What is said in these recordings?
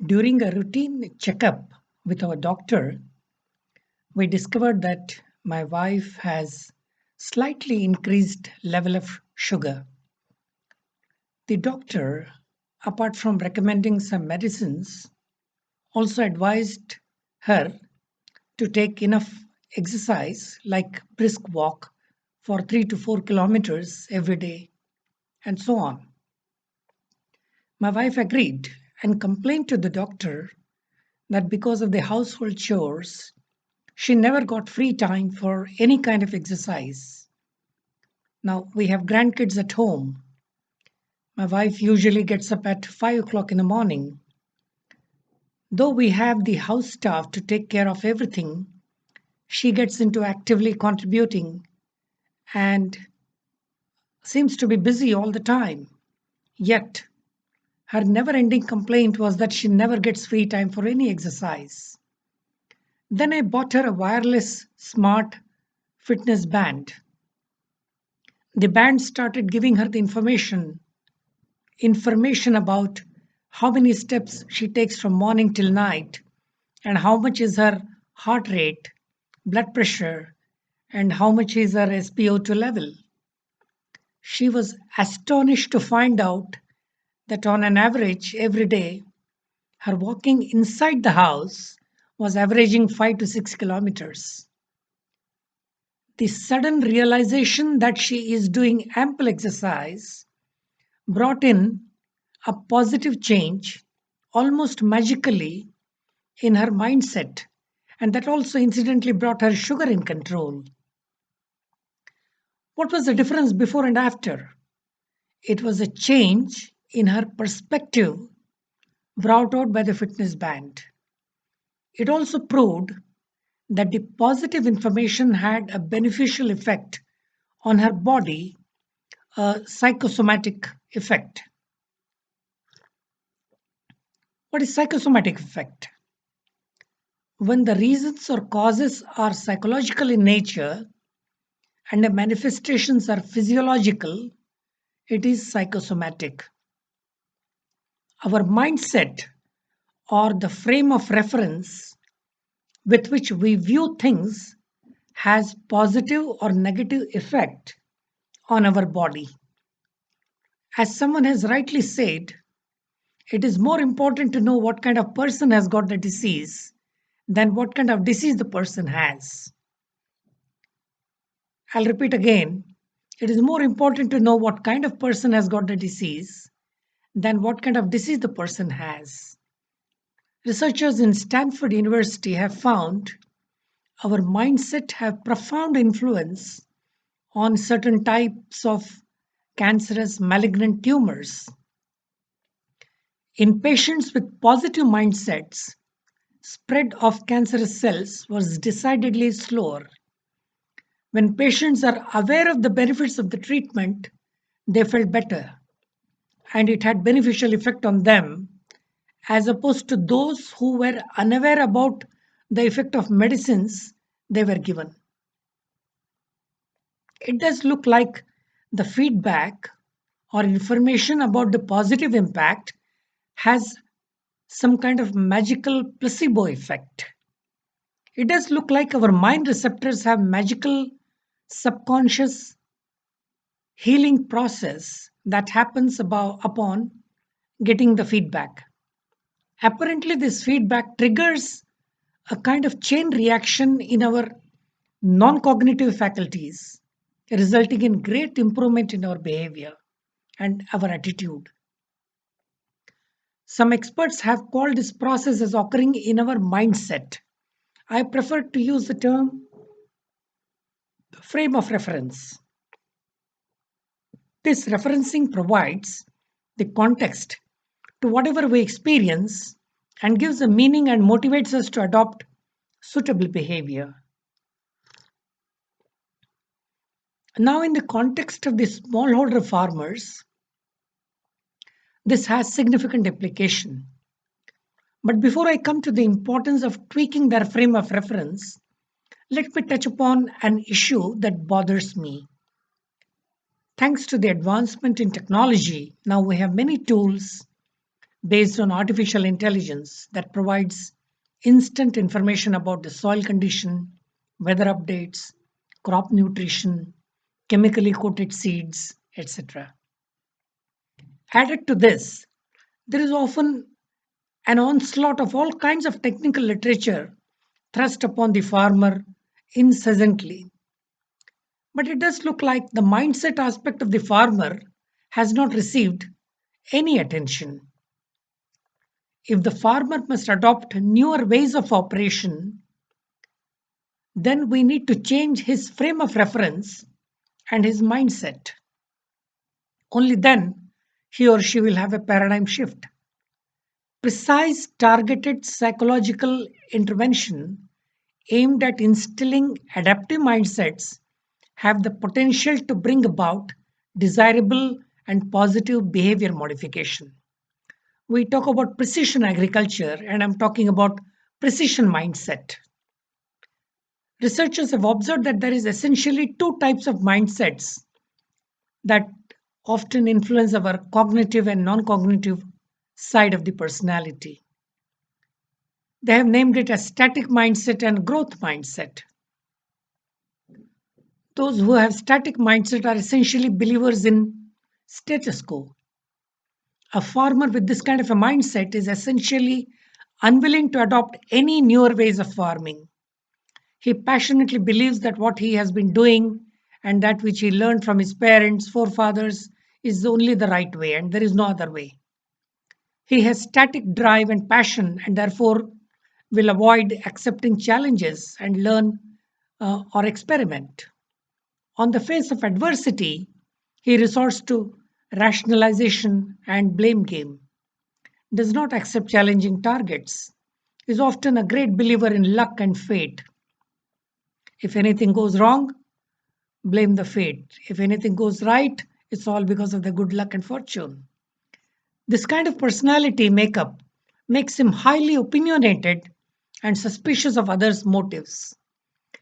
During a routine checkup with our doctor, we discovered that my wife has slightly increased level of sugar. The doctor, apart from recommending some medicines, also advised her to take enough exercise like brisk walk for 3 to 4 kilometers every day and so on. My wife agreed and complained to the doctor that because of the household chores, she never got free time for any kind of exercise. Now, we have grandkids at home. My wife usually gets up at 5 o'clock in the morning. Though we have the house staff to take care of everything, she gets into actively contributing and seems to be busy all the time. Yet, her never ending complaint was that she never gets free time for any exercise. Then I bought her a wireless smart fitness band. The band started giving her the information about how many steps she takes from morning till night and how much is her heart rate, blood pressure, and how much is her SpO2 level. She was astonished to find out that on an average every day, her walking inside the house was averaging 5 to 6 kilometers. The sudden realization that she is doing ample exercise brought in a positive change almost magically in her mindset, and that also incidentally brought her sugar in control. What was the difference before and after? It was a change in her perspective brought out by the fitness band. It also proved that the positive information had a beneficial effect on her body, a psychosomatic effect. What is psychosomatic effect? When the reasons or causes are psychological in nature and the manifestations are physiological, it is psychosomatic. Our mindset or the frame of reference with which we view things has positive or negative effect on our body. As someone has rightly said, it is more important to know what kind of person has got the disease than what kind of disease the person has. I'll repeat again. It is more important to know what kind of person has got the disease than what kind of disease the person has. Researchers in Stanford University have found our mindset have profound influence on certain types of cancerous malignant tumors. In patients with positive mindsets, spread of cancerous cells was decidedly slower. When patients are aware of the benefits of the treatment, they felt better and it had beneficial effect on them as opposed to those who were unaware about the effect of medicines they were given. It does look like the feedback or information about the positive impact has some kind of magical placebo effect. It does look like our mind receptors have magical subconscious healing process that happens upon getting the feedback. Apparently, this feedback triggers a kind of chain reaction in our non cognitive faculties, resulting in great improvement in our behavior and our attitude. Some experts have called this process as occurring in our mindset. I prefer to use the term frame of reference. This referencing provides the context to whatever we experience and gives a meaning and motivates us to adopt suitable behavior. Now, in the context of the smallholder farmers, this has significant implication. But before I come to the importance of tweaking their frame of reference, let me touch upon an issue that bothers me. Thanks to the advancement in technology, now we have many tools based on artificial intelligence that provides instant information about the soil condition, weather updates, crop nutrition, chemically coated seeds, etc. Added to this, there is often an onslaught of all kinds of technical literature thrust upon the farmer incessantly. But it does look like the mindset aspect of the farmer has not received any attention. If the farmer must adopt newer ways of operation, then we need to change his frame of reference and his mindset. Only then he or she will have a paradigm shift. Precise, targeted psychological intervention aimed at instilling adaptive mindsets have the potential to bring about desirable and positive behavior modification. We talk about precision agriculture, and I'm talking about precision mindset. Researchers have observed that there is essentially two types of mindsets that often influence our cognitive and non cognitive side of the personality. They have named it as static mindset and growth mindset. Those who have static mindset are essentially believers in status quo. A farmer with this kind of a mindset is essentially unwilling to adopt any newer ways of farming. He passionately believes that what he has been doing and that which he learned from his parents, forefathers, is only the right way and there is no other way. He has static drive and passion and therefore will avoid accepting challenges and learn or experiment. On the face of adversity, he resorts to rationalization and blame game, does not accept challenging targets, is often a great believer in luck and fate. If anything goes wrong, blame the fate. If anything goes right, it's all because of the good luck and fortune. This kind of personality makeup makes him highly opinionated and suspicious of others' motives.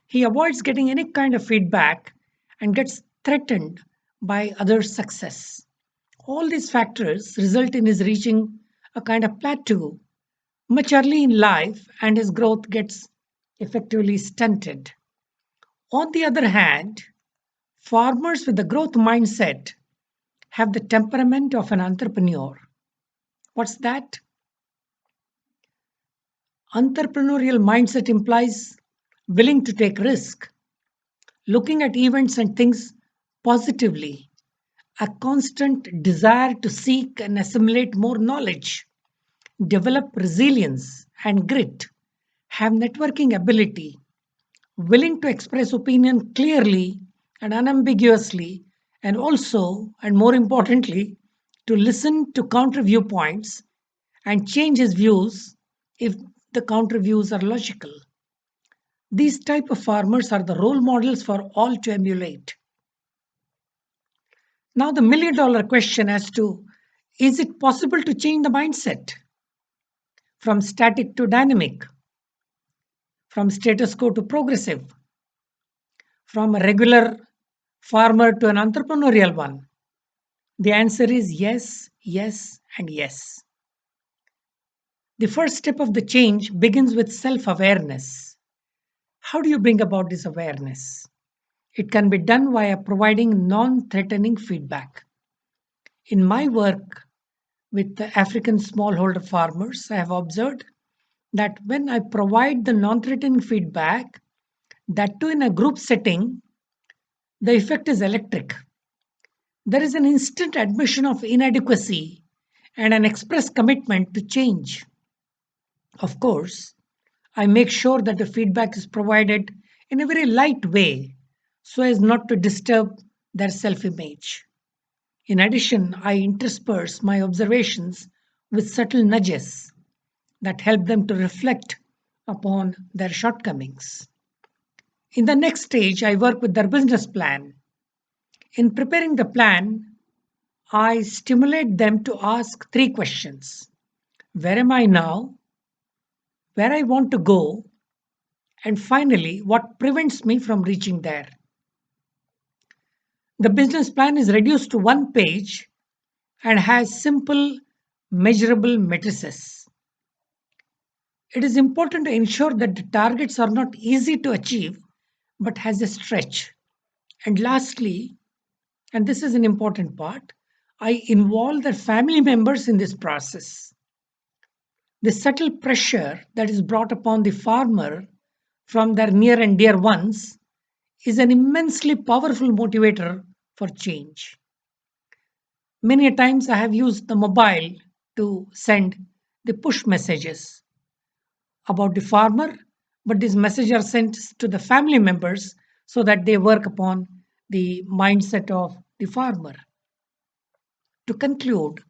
He avoids getting any kind of feedback and gets threatened by others' success. All these factors result in his reaching a kind of plateau much early in life and his growth gets effectively stunted. On the other hand, farmers with the growth mindset have the temperament of an entrepreneur. What's that? Entrepreneurial mindset implies willing to take risk, looking at events and things positively, a constant desire to seek and assimilate more knowledge, develop resilience and grit, have networking ability, willing to express opinion clearly and unambiguously, and also, and more importantly, to listen to counter viewpoints and change his views if the counter views are logical. These type of farmers are the role models for all to emulate. Now the $1 million question as to is it possible to change the mindset from static to dynamic, from status quo to progressive, from a regular farmer to an entrepreneurial one? The answer is yes, yes, and yes. The first step of the change begins with self awareness. How do you bring about this awareness? It can be done via providing non threatening feedback. In my work with the African smallholder farmers, I have observed that when I provide the non threatening feedback, that too in a group setting, the effect is electric. There is an instant admission of inadequacy and an express commitment to change. Of course, I make sure that the feedback is provided in a very light way so as not to disturb their self image. In addition, I intersperse my observations with subtle nudges that help them to reflect upon their shortcomings. In the next stage, I work with their business plan. In preparing the plan, I stimulate them to ask three questions: where am I now? Where I want to go? And finally, what prevents me from reaching there? The business plan is reduced to one page and has simple measurable matrices. It is important to ensure that the targets are not easy to achieve but has a stretch. And lastly, and this is an important part, I involve the family members in this process. The subtle pressure that is brought upon the farmer from their near and dear ones is an immensely powerful motivator for change. Many times I have used the mobile to send the push messages about the farmer, but these messages are sent to the family members so that they work upon the mindset of the farmer. To conclude,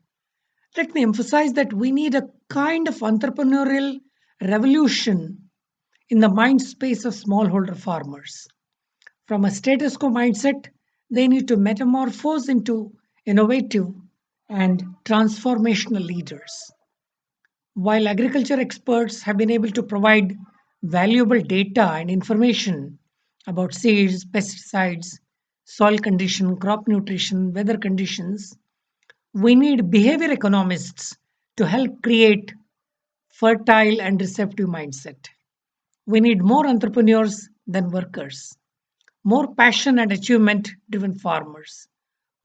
let me emphasize that we need a kind of entrepreneurial revolution in the mind space of smallholder farmers. From a status quo mindset, they need to metamorphose into innovative and transformational leaders. While agriculture experts have been able to provide valuable data and information about seeds, pesticides, soil condition, crop nutrition, weather conditions, we need behavior economists to help create fertile and receptive mindset. We need more entrepreneurs than workers, more passion and achievement driven farmers,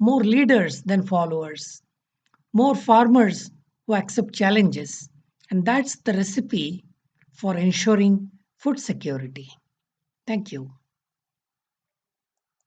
more leaders than followers, more farmers who accept challenges. And that's the recipe for ensuring food security. Thank you.